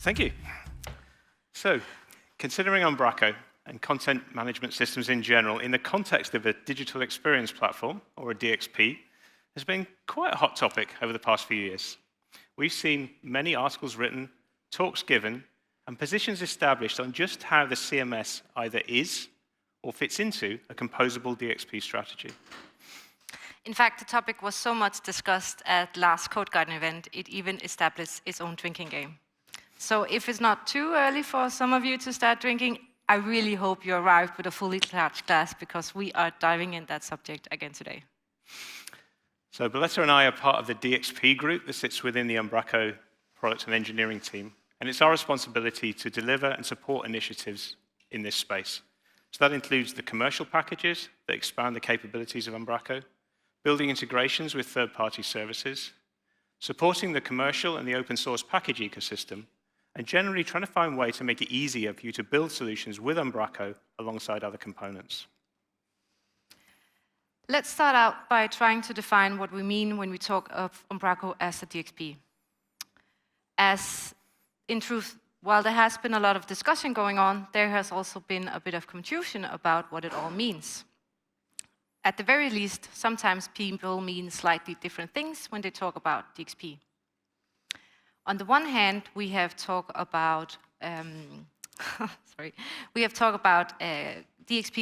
Thank you. So, considering Umbraco and content management systems in general in the context of a digital experience platform, or a DXP, has been quite a hot topic over the past few years. We've seen many articles written, talks given, and positions established on just how the CMS either is or fits into a composable DXP strategy. In fact, the topic was so much discussed at last Codegarden event, it even established its own drinking game. So if it's not too early for some of you to start drinking, I really hope you arrived with a fully charged glass, because we are diving in that subject again today. So Bolette and I are part of the DXP group that sits within the Umbraco product and engineering team, and it's our responsibility to deliver and support initiatives in this space. So that includes the commercial packages that expand the capabilities of Umbraco, building integrations with third-party services, supporting the commercial and the open source package ecosystem, and generally trying to find a way to make it easier for you to build solutions with Umbraco alongside other components. Let's start out by trying to define what we mean when we talk of Umbraco as a DXP. As in truth, while there has been a lot of discussion going on, there has also been a bit of confusion about what it all means. At the very least, sometimes people mean slightly different things when they talk about DXP. On the one hand, we have talked about DXP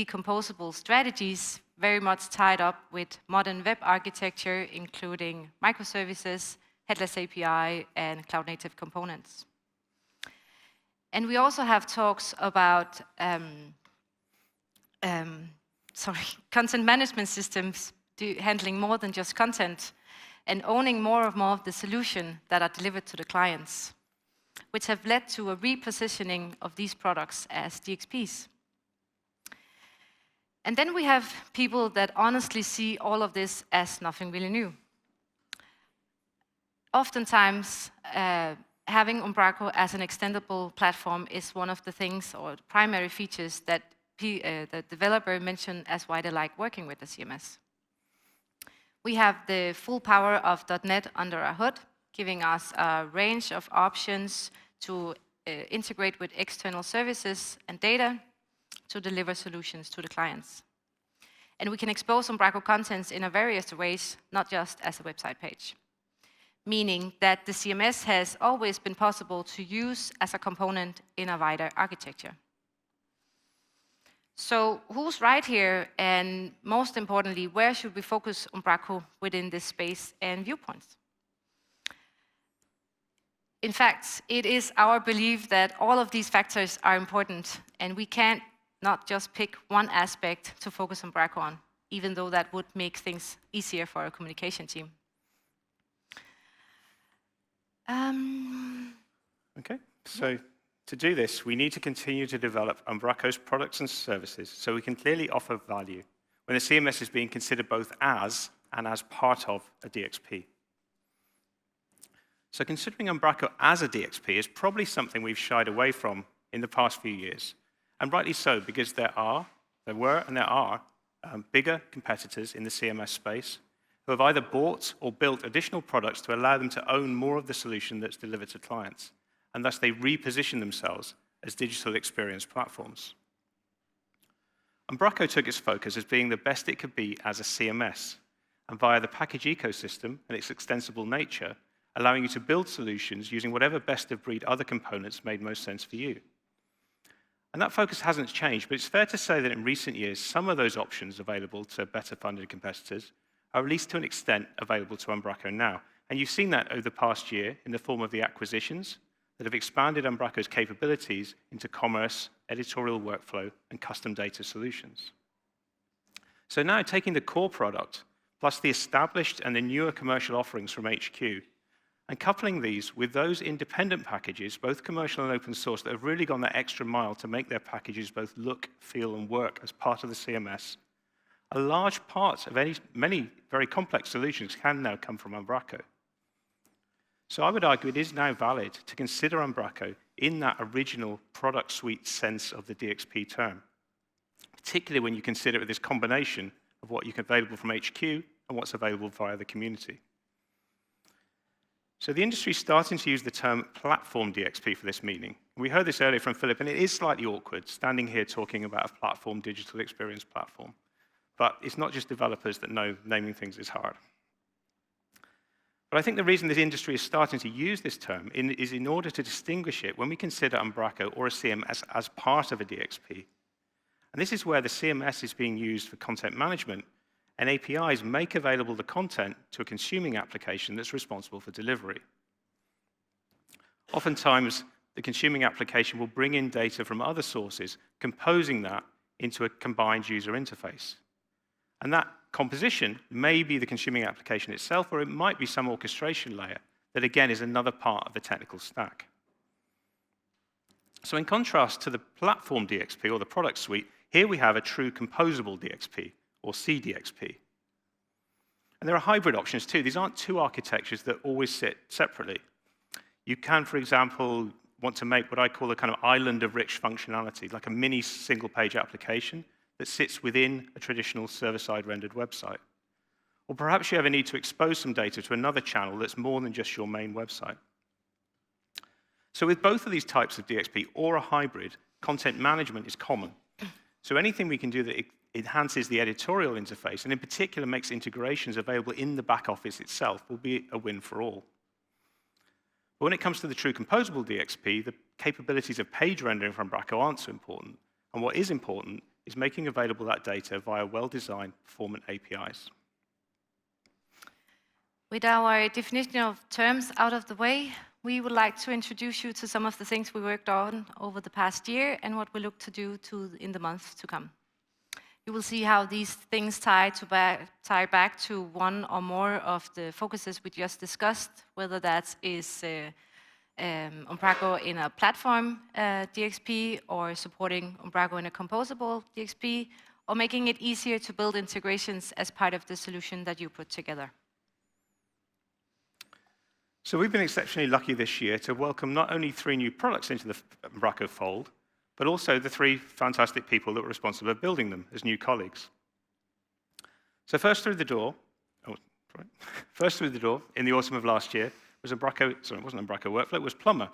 composable strategies, very much tied up with modern web architecture, including microservices, headless API, and cloud-native components. And we also have talks about content management systems handling more than just content, and owning more of the solution that are delivered to the clients, which have led to a repositioning of these products as DXPs. And then we have people that honestly see all of this as nothing really new. Oftentimes, having Umbraco as an extendable platform is one of the things or the primary features that the developer mentioned as why they like working with the CMS. We have the full power of .NET under our hood, giving us a range of options to integrate with external services and data to deliver solutions to the clients. And we can expose Umbraco contents in various ways, not just as a website page. Meaning that the CMS has always been possible to use as a component in a wider architecture. So who's right here, and most importantly, where should we focus Umbraco within this space and viewpoints? In fact, it is our belief that all of these factors are important, and we can't not just pick one aspect to focus Umbraco on, even though that would make things easier for our communication team. Okay, so to do this, we need to continue to develop Umbraco's products and services so we can clearly offer value when the CMS is being considered both as and as part of a DXP. So considering Umbraco as a DXP is probably something we've shied away from in the past few years, and rightly so, because there are bigger competitors in the CMS space who have either bought or built additional products to allow them to own more of the solution that's delivered to clients, and thus they reposition themselves as digital experience platforms. Umbraco took its focus as being the best it could be as a CMS, and via the package ecosystem and its extensible nature, allowing you to build solutions using whatever best-of-breed other components made most sense for you. And that focus hasn't changed, but it's fair to say that in recent years, some of those options available to better-funded competitors are at least to an extent available to Umbraco now. And you've seen that over the past year in the form of the acquisitions that have expanded Umbraco's capabilities into commerce, editorial workflow, and custom data solutions. So now taking the core product, plus the established and the newer commercial offerings from HQ, and coupling these with those independent packages, both commercial and open source, that have really gone that extra mile to make their packages both look, feel, and work as part of the CMS, a large part of many very complex solutions can now come from Umbraco. So I would argue it is now valid to consider Umbraco in that original product suite sense of the DXP term, particularly when you consider it with this combination of what you can available from HQ and what's available via the community. So the industry is starting to use the term platform DXP for this meaning. We heard this earlier from Philip, and it is slightly awkward standing here talking about a platform, digital experience platform. But it's not just developers that know naming things is hard. But I think the reason this industry is starting to use this term is in order to distinguish it when we consider Umbraco or a CMS as part of a DXP. And this is where the CMS is being used for content management, and APIs make available the content to a consuming application that's responsible for delivery. Oftentimes, the consuming application will bring in data from other sources, composing that into a combined user interface. And that composition may be the consuming application itself, or it might be some orchestration layer that, again, is another part of the technical stack. So in contrast to the platform DXP, or the product suite, here we have a true composable DXP, or CDXP. And there are hybrid options too. These aren't two architectures that always sit separately. You can, for example, want to make what I call a kind of island of rich functionality, like a mini single-page application that sits within a traditional server-side rendered website. Or perhaps you have a need to expose some data to another channel that's more than just your main website. So with both of these types of DXP, or a hybrid, content management is common. So anything we can do that enhances the editorial interface, and in particular makes integrations available in the back office itself, will be a win for all. But when it comes to the true composable DXP, the capabilities of page rendering from Umbraco aren't so important. And what is important is making available that data via well-designed, performant APIs. With our definition of terms out of the way, we would like to introduce you to some of the things we worked on over the past year and what we look to do in the months to come. You will see how these things tie back to one or more of the focuses we just discussed, whether that is Umbraco in a platform DXP, or supporting Umbraco in a composable DXP, or making it easier to build integrations as part of the solution that you put together. So we've been exceptionally lucky this year to welcome not only 3 new products into the Umbraco fold, but also the 3 fantastic people that were responsible for building them as new colleagues. So first through the door in the autumn of last year was Umbraco, sorry, it wasn't Umbraco Workflow, it was Plumber,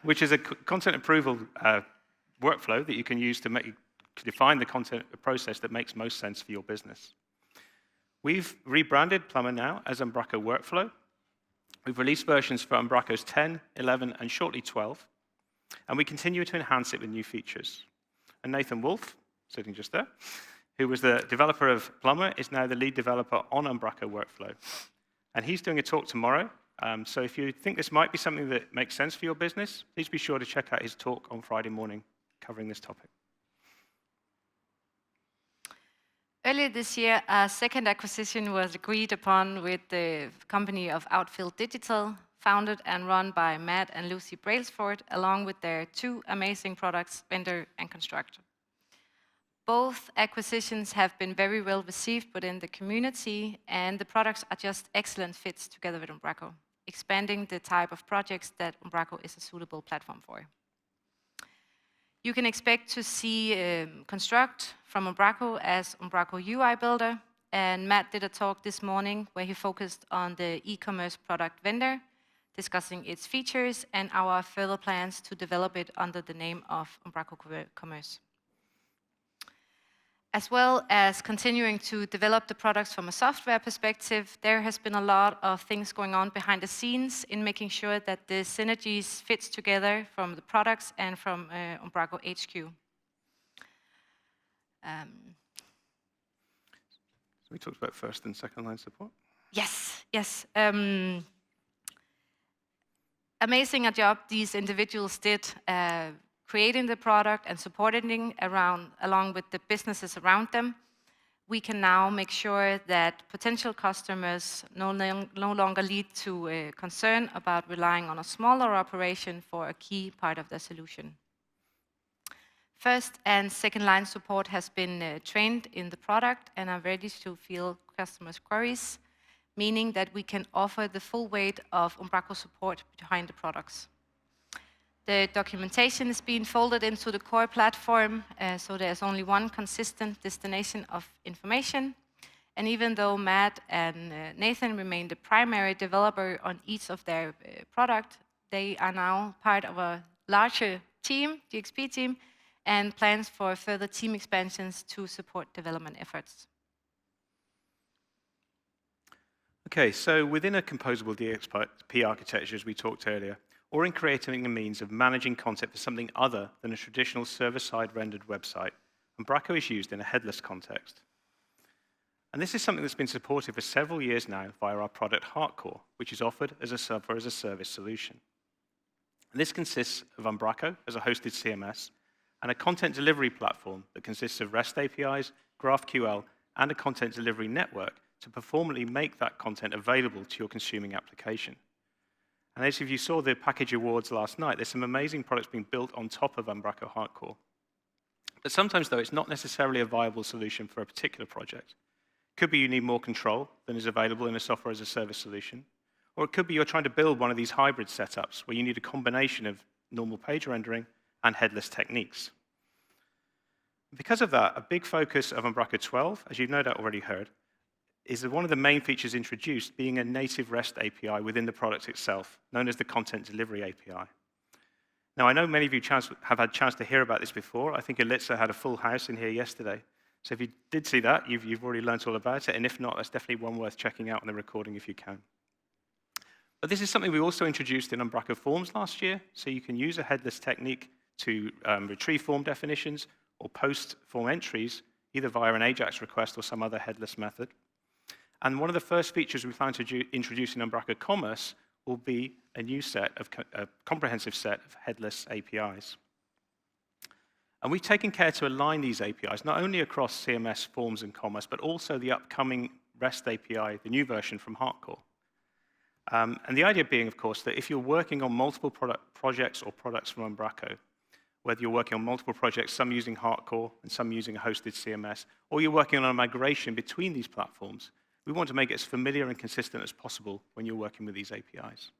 which is a content approval workflow that you can use to define the content process that makes most sense for your business. We've rebranded Plumber now as Umbraco Workflow. We've released versions for Umbracos 10, 11, and shortly 12, and we continue to enhance it with new features. And Nathan Wolf, sitting just there, who was the developer of Plumber, is now the lead developer on Umbraco Workflow. And he's doing a talk tomorrow, so if you think this might be something that makes sense for your business, please be sure to check out his talk on Friday morning covering this topic. Earlier this year, a second acquisition was agreed upon with the company of Outfield Digital, founded and run by Matt and Lucy Brailsford, along with their 2 amazing products, Vendor and Construct. Both acquisitions have been very well received within the community, and the products are just excellent fits together with Umbraco, expanding the type of projects that Umbraco is a suitable platform for. You can expect to see Construct from Umbraco as Umbraco UI Builder, and Matt did a talk this morning where he focused on the e-commerce product Vendor, discussing its features and our further plans to develop it under the name of Umbraco Commerce. As well as continuing to develop the products from a software perspective, there has been a lot of things going on behind the scenes in making sure that the synergies fits together from the products and from Umbraco HQ. So we talked about first and second line support? Yes. Amazing a job these individuals did creating the product and supporting along with the businesses around them. We can now make sure that potential customers no longer lead to a concern about relying on a smaller operation for a key part of the solution. First and second line support has been trained in the product and are ready to field customers' queries, meaning that we can offer the full weight of Umbraco support behind the products. The documentation is being folded into the core platform, so there's only one consistent destination of information, And even though Matt and Nathan remain the primary developer on each of their product, they are now part of a larger team, DXP team, and plans for further team expansions to support development efforts. Okay, so within a composable DXP architecture, as we talked earlier, or in creating a means of managing content for something other than a traditional server-side rendered website, Umbraco is used in a headless context. And this is something that's been supported for several years now via our product Hardcore, which is offered as a software as a service solution. And this consists of Umbraco as a hosted CMS and a content delivery platform that consists of REST APIs, GraphQL, and a content delivery network to performantly make that content available to your consuming application. And as if you saw the package awards last night, there's some amazing products being built on top of Umbraco Hardcore. But sometimes, though, it's not necessarily a viable solution for a particular project. It could be you need more control than is available in a software as a service solution. Or it could be you're trying to build one of these hybrid setups where you need a combination of normal page rendering and headless techniques. Because of that, a big focus of Umbraco 12, as you've no doubt already heard, is that one of the main features introduced being a native REST API within the product itself, known as the Content Delivery API. Now, I know many of you have had a chance to hear about this before. I think Elitza had a full house in here yesterday. So if you did see that, you've already learned all about it. And if not, that's definitely one worth checking out on the recording if you can. But this is something we also introduced in Umbraco Forms last year. So you can use a headless technique to retrieve form definitions or post form entries, either via an AJAX request or some other headless method. And one of the first features we plan to introduce in Umbraco Commerce will be a new a comprehensive set of headless APIs. And we've taken care to align these APIs, not only across CMS, Forms, and Commerce, but also the upcoming REST API, the new version from Hardcore. And the idea being, of course, that if you're working on multiple projects or products from Umbraco, whether you're working on multiple projects, some using Hardcore and some using a hosted CMS, or you're working on a migration between these platforms, we want to make it as familiar and consistent as possible when you're working with these APIs.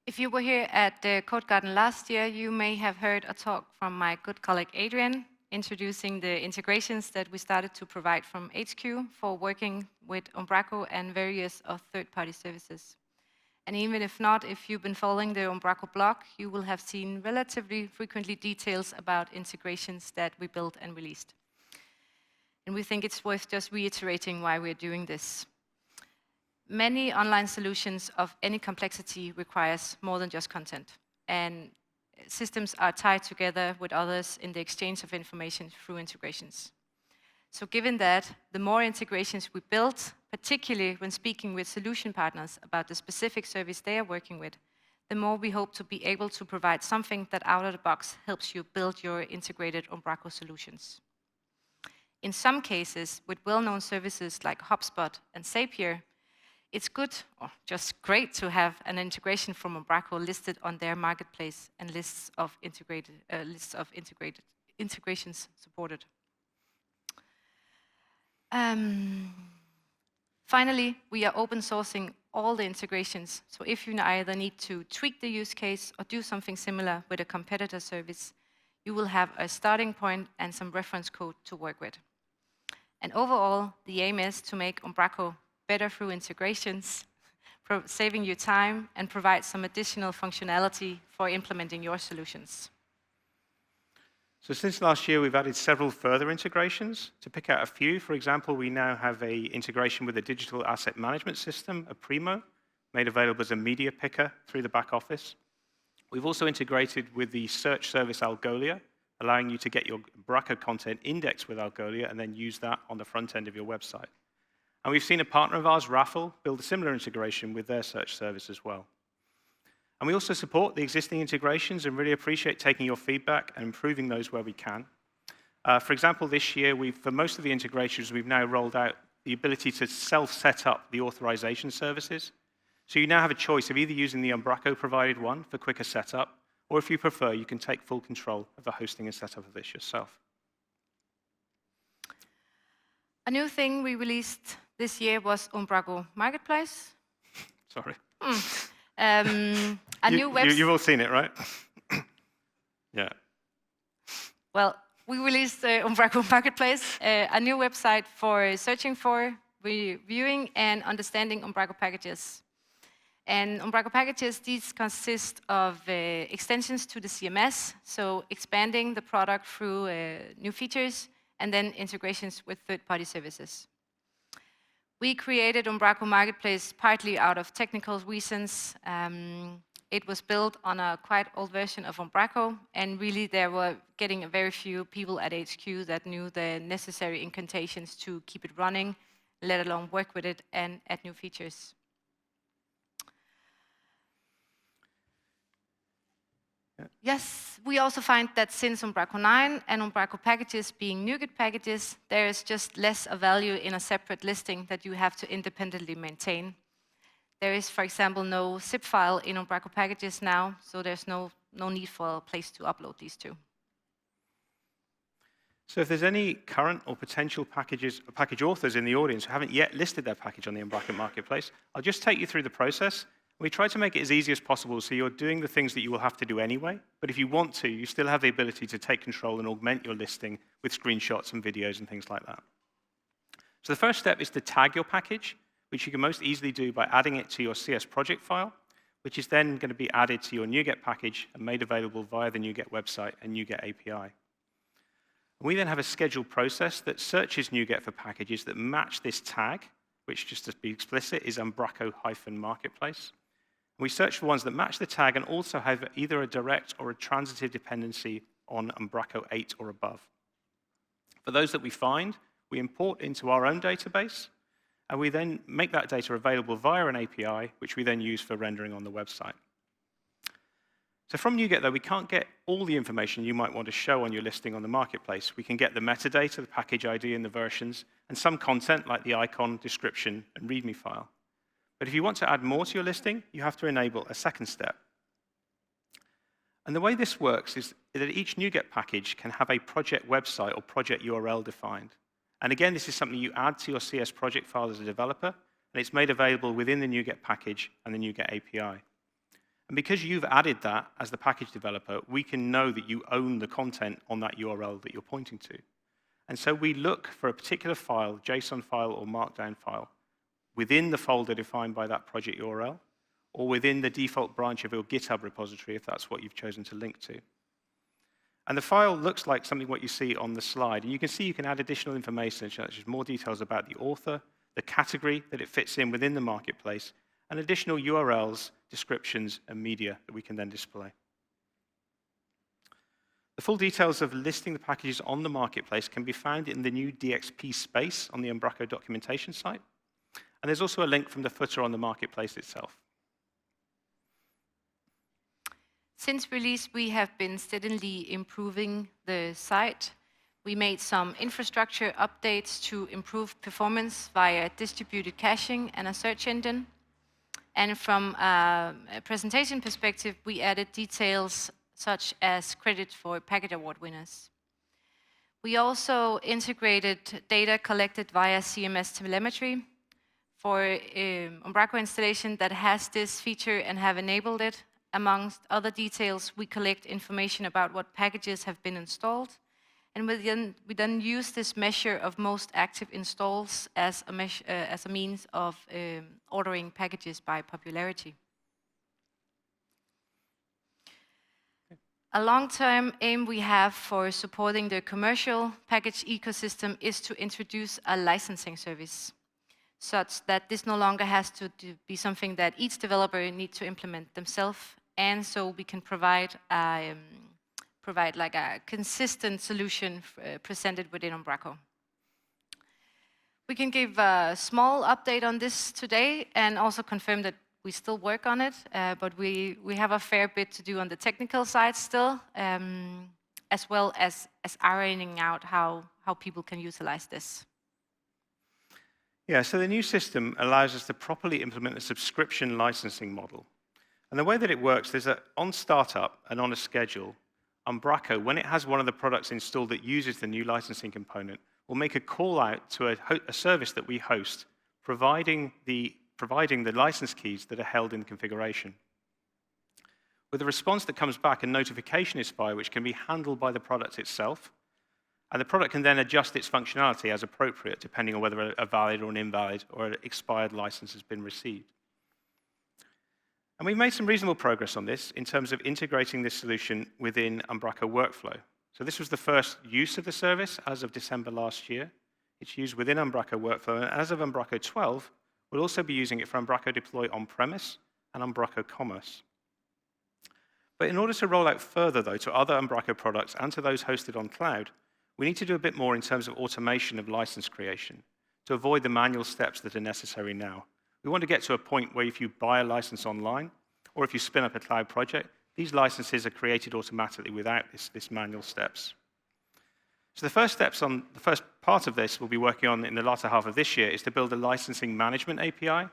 If you were here at the Codegarden last year, you may have heard a talk from my good colleague Adrian introducing the integrations that we started to provide from HQ for working with Umbraco and various third-party services. And even if not, if you've been following the Umbraco blog, you will have seen relatively frequently details about integrations that we built and released. And we think it's worth just reiterating why we're doing this. Many online solutions of any complexity requires more than just content. And systems are tied together with others in the exchange of information through integrations. So given that, the more integrations we build, particularly when speaking with solution partners about the specific service they are working with, the more we hope to be able to provide something that out of the box helps you build your integrated Umbraco solutions. In some cases, with well-known services like HubSpot and Zapier, it's good, or just great, to have an integration from Umbraco listed on their marketplace and lists of integrations supported. Finally, we are open sourcing all the integrations. So if you either need to tweak the use case or do something similar with a competitor service, you will have a starting point and some reference code to work with. And overall, the aim is to make Umbraco better through integrations, saving you time, and provide some additional functionality for implementing your solutions. So since last year, we've added several further integrations. To pick out a few, for example, we now have an integration with a digital asset management system, a Primo, made available as a media picker through the back office. We've also integrated with the search service Algolia, allowing you to get your Umbraco content indexed with Algolia and then use that on the front end of your website. And we've seen a partner of ours, Raffle, build a similar integration with their search service as well. And we also support the existing integrations and really appreciate taking your feedback and improving those where we can. For example, this year, for most of the integrations, we've now rolled out the ability to self-set up the authorization services. So you now have a choice of either using the Umbraco provided one for quicker setup, or if you prefer, you can take full control of the hosting and setup of this yourself. A new thing we released this year was Umbraco Marketplace. Sorry. A new website. You've all seen it, right? Yeah. Well, we released the Umbraco Marketplace, a new website for searching for, reviewing, and understanding Umbraco packages. And Umbraco packages, these consist of extensions to the CMS, so expanding the product through new features, and then integrations with third-party services. We created Umbraco Marketplace partly out of technical reasons. It was built on a quite old version of Umbraco, and really there were getting very few people at HQ that knew the necessary incantations to keep it running, let alone work with it and add new features. Yes, we also find that since Umbraco 9 and Umbraco packages being NuGet packages, there is just less of value in a separate listing that you have to independently maintain. There is, for example, no zip file in Umbraco packages now, so there's no need for a place to upload these two. So if there's any current or potential package authors in the audience who haven't yet listed their package on the Umbraco Marketplace, I'll just take you through the process. We try to make it as easy as possible so you're doing the things that you will have to do anyway, but if you want to, you still have the ability to take control and augment your listing with screenshots and videos and things like that. So the first step is to tag your package, which you can most easily do by adding it to your CS project file, which is then going to be added to your NuGet package and made available via the NuGet website and NuGet API. We then have a scheduled process that searches NuGet for packages that match this tag, which, just to be explicit, is Umbraco-marketplace. We search for ones that match the tag and also have either a direct or a transitive dependency on Umbraco 8 or above. For those that we find, we import into our own database, and we then make that data available via an API, which we then use for rendering on the website. So from NuGet, though, we can't get all the information you might want to show on your listing on the marketplace. We can get the metadata, the package ID, and the versions, and some content like the icon, description, and README file. But if you want to add more to your listing, you have to enable a second step. And the way this works is that each NuGet package can have a project website or project URL defined. And again, this is something you add to your CS project file as a developer, and it's made available within the NuGet package and the NuGet API. And because you've added that as the package developer, we can know that you own the content on that URL that you're pointing to. And so we look for a particular file, JSON file or Markdown file, within the folder defined by that project URL, or within the default branch of your GitHub repository, if that's what you've chosen to link to. And the file looks like something what you see on the slide. And you can see you can add additional information, such as more details about the author, the category that it fits in within the marketplace, and additional URLs, descriptions, and media that we can then display. The full details of listing the packages on the marketplace can be found in the new DXP space on the Umbraco documentation site. And there's also a link from the footer on the marketplace itself. Since release, we have been steadily improving the site. We made some infrastructure updates to improve performance via distributed caching and a search engine. And from a presentation perspective, we added details such as credit for package award winners. We also integrated data collected via CMS telemetry for Umbraco installation that has this feature and have enabled it. Amongst other details, we collect information about what packages have been installed, and we then use this measure of most active installs as a means of ordering packages by popularity. A long-term aim we have for supporting the commercial package ecosystem is to introduce a licensing service, such that this no longer has to be something that each developer needs to implement themselves, and so we can provide like a consistent solution presented within Umbraco. We can give a small update on this today and also confirm that we still work on it, but we have a fair bit to do on the technical side still, as well as ironing out how people can utilize this. Yeah, so the new system allows us to properly implement a subscription licensing model. And the way that it works is that on startup and on a schedule, Umbraco, when it has one of the products installed that uses the new licensing component, will make a call out to a service that we host, providing the license keys that are held in configuration. With a response that comes back, a notification is fired, which can be handled by the product itself, And the product can then adjust its functionality as appropriate, depending on whether a valid or an invalid or an expired license has been received. And we've made some reasonable progress on this in terms of integrating this solution within Umbraco workflow. So this was the first use of the service as of December last year. It's used within Umbraco workflow, and as of Umbraco 12, we'll also be using it for Umbraco Deploy on-premise and Umbraco Commerce. But in order to roll out further, though, to other Umbraco products and to those hosted on cloud, we need to do a bit more in terms of automation of license creation to avoid the manual steps that are necessary now. We want to get to a point where if you buy a license online or if you spin up a cloud project, these licenses are created automatically without this manual steps. So the first part of this we'll be working on in the latter half of this year is to build a licensing management API.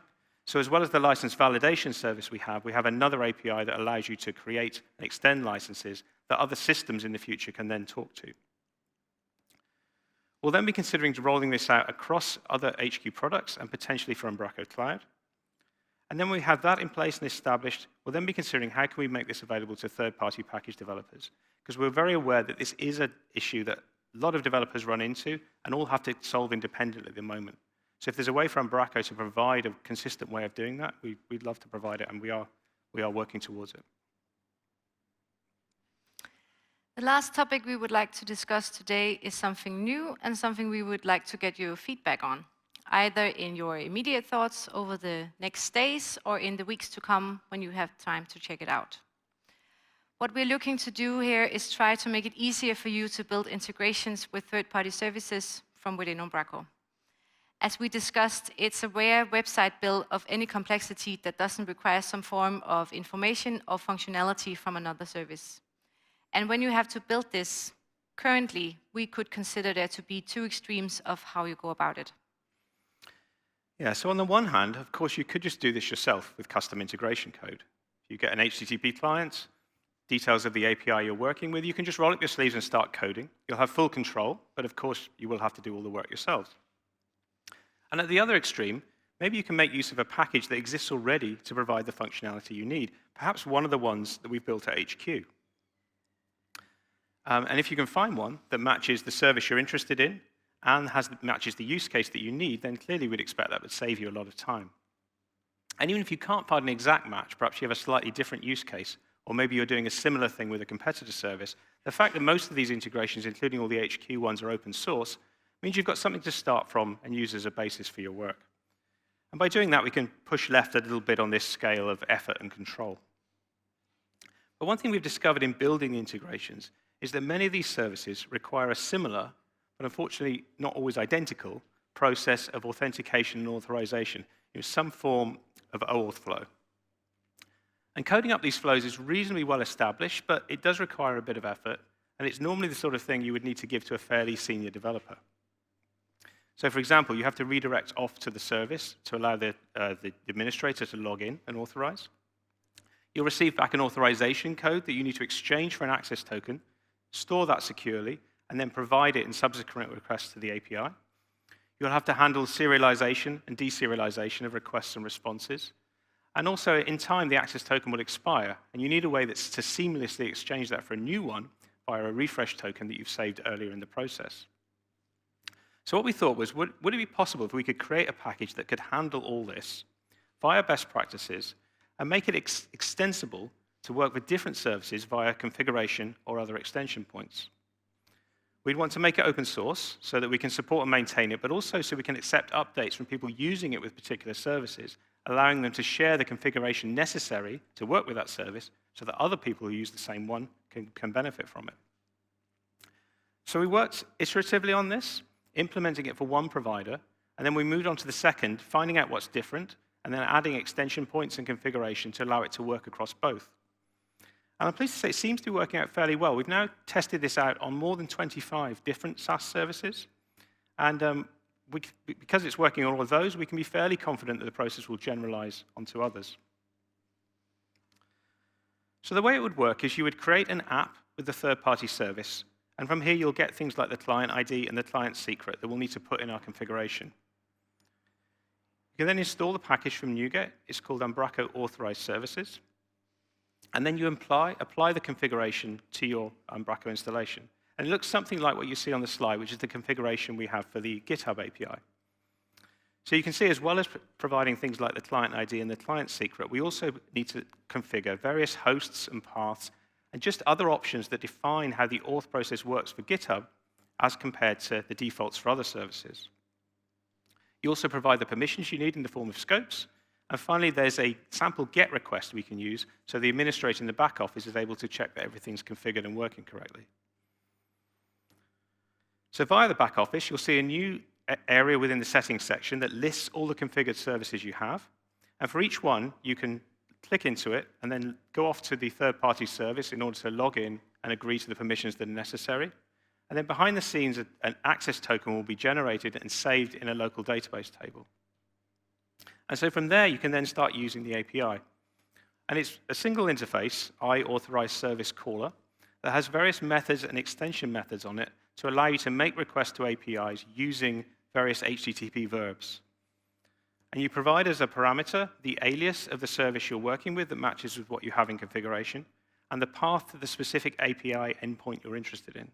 So as well as the license validation service we have another API that allows you to create and extend licenses that other systems in the future can then talk to. We'll then be considering rolling this out across other HQ products and potentially for Umbraco Cloud. And then when we have that in place and established, we'll then be considering how can we make this available to third-party package developers. Because we're very aware that this is an issue that a lot of developers run into and all have to solve independently at the moment. So if there's a way for Umbraco to provide a consistent way of doing that, we'd love to provide it, and we are working towards it. The last topic we would like to discuss today is something new and something we would like to get your feedback on, either in your immediate thoughts over the next days or in the weeks to come when you have time to check it out. What we're looking to do here is try to make it easier for you to build integrations with third-party services from within Umbraco. As we discussed, it's a rare website build of any complexity that doesn't require some form of information or functionality from another service. And when you have to build this, currently, we could consider there to be two extremes of how you go about it. Yeah, so on the one hand, of course, you could just do this yourself with custom integration code. You get an HTTP client, details of the API you're working with, you can just roll up your sleeves and start coding. You'll have full control, but of course, you will have to do all the work yourselves. And at the other extreme, maybe you can make use of a package that exists already to provide the functionality you need, perhaps one of the ones that we've built at HQ. And if you can find one that matches the service you're interested in and matches the use case that you need, then clearly we'd expect that would save you a lot of time. And even if you can't find an exact match, perhaps you have a slightly different use case, or maybe you're doing a similar thing with a competitor service, the fact that most of these integrations, including all the HQ ones, are open source, means you've got something to start from and use as a basis for your work. And by doing that, we can push left a little bit on this scale of effort and control. But one thing we've discovered in building integrations is that many of these services require a similar, but unfortunately not always identical, process of authentication and authorization, some form of OAuth flow. And coding up these flows is reasonably well established, but it does require a bit of effort, and it's normally the sort of thing you would need to give to a fairly senior developer. So for example, you have to redirect off to the service to allow the administrator to log in and authorize. You'll receive back an authorization code that you need to exchange for an access token, store that securely, and then provide it in subsequent requests to the API. You'll have to handle serialization and deserialization of requests and responses. And also, in time, the access token will expire, and you need a way to seamlessly exchange that for a new one via a refresh token that you've saved earlier in the process. So what we thought was, would it be possible if we could create a package that could handle all this via best practices and make it extensible to work with different services via configuration or other extension points? We'd want to make it open source so that we can support and maintain it, but also so we can accept updates from people using it with particular services, allowing them to share the configuration necessary to work with that service so that other people who use the same one can benefit from it. So we worked iteratively on this, implementing it for one provider, and then we moved on to the second, finding out what's different, and then adding extension points and configuration to allow it to work across both. And I'm pleased to say it seems to be working out fairly well. We've now tested this out on more than 25 different SaaS services. And because it's working on all of those, we can be fairly confident that the process will generalize onto others. So the way it would work is you would create an app with the third-party service. And from here, you'll get things like the client ID and the client secret that we'll need to put in our configuration. You can then install the package from NuGet. It's called Umbraco Authorized Services. And then you apply the configuration to your Umbraco installation. And it looks something like what you see on the slide, which is the configuration we have for the GitHub API. So you can see, as well as providing things like the client ID and the client secret, we also need to configure various hosts and paths and just other options that define how the auth process works for GitHub as compared to the defaults for other services. You also provide the permissions you need in the form of scopes. And finally, there's a sample GET request we can use so the administrator in the back office is able to check that everything's configured and working correctly. So via the back office, you'll see a new area within the settings section that lists all the configured services you have. And for each one, you can click into it and then go off to the third-party service in order to log in and agree to the permissions that are necessary. And then behind the scenes, an access token will be generated and saved in a local database table. And so from there, you can then start using the API. And it's a single interface, I-authorized service caller, that has various methods and extension methods on it to allow you to make requests to APIs using various HTTP verbs. And you provide as a parameter the alias of the service you're working with that matches with what you have in configuration, and the path to the specific API endpoint you're interested in.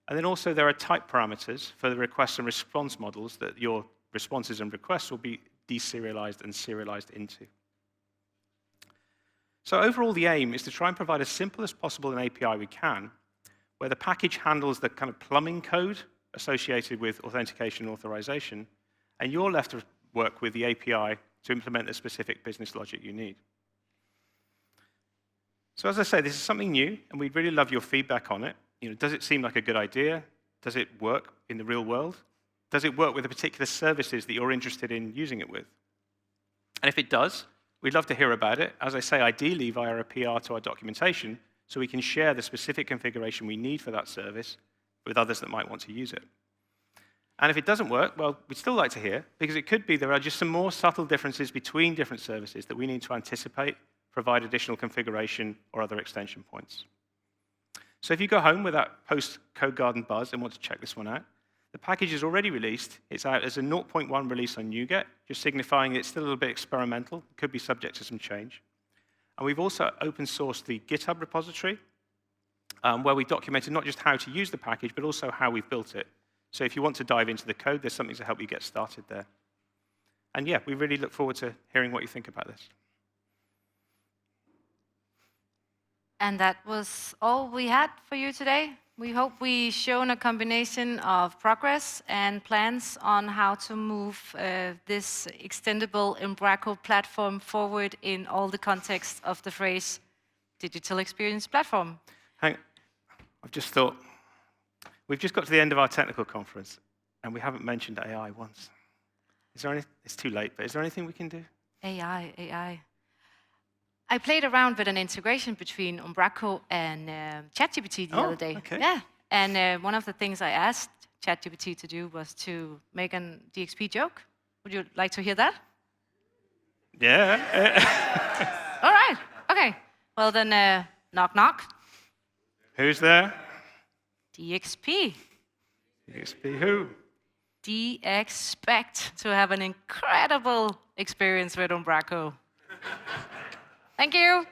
And then also there are type parameters for the request and response models that your responses and requests will be deserialized and serialized into. So overall, the aim is to try and provide as simple as possible an API we can, where the package handles the kind of plumbing code associated with authentication and authorization, and you're left to work with the API to implement the specific business logic you need. So as I say, this is something new, and we'd really love your feedback on it. Does it seem like a good idea? Does it work in the real world? Does it work with the particular services that you're interested in using it with? And if it does, we'd love to hear about it. As I say, ideally via a PR to our documentation, so we can share the specific configuration we need for that service with others that might want to use it. And if it doesn't work, well, we'd still like to hear, because it could be there are just some more subtle differences between different services that we need to anticipate, provide additional configuration or other extension points. So if you go home with that post-Codegarden buzz and want to check this one out, the package is already released. It's out as a 0.1 release on NuGet, just signifying it's still a little bit experimental. It could be subject to some change. And we've also open-sourced the GitHub repository, where we documented not just how to use the package, but also how we've built it. So if you want to dive into the code, there's something to help you get started there. And yeah, we really look forward to hearing what you think about this. And that was all we had for you today. We hope we've shown a combination of progress and plans on how to move this extendable Umbraco platform forward in all the context of the phrase digital experience platform. I've just thought, we've just got to the end of our technical conference, and we haven't mentioned AI once. Is there any, it's too late, but is there anything we can do? AI. I played around with an integration between Umbraco and ChatGPT the other day. Okay. Yeah, and one of the things I asked ChatGPT to do was to make a DXP joke. Would you like to hear that? Yeah. All right. Okay. Well then, knock knock. Who's there? DXP. DXP who? Expect to have an incredible experience with Umbraco. Thank you.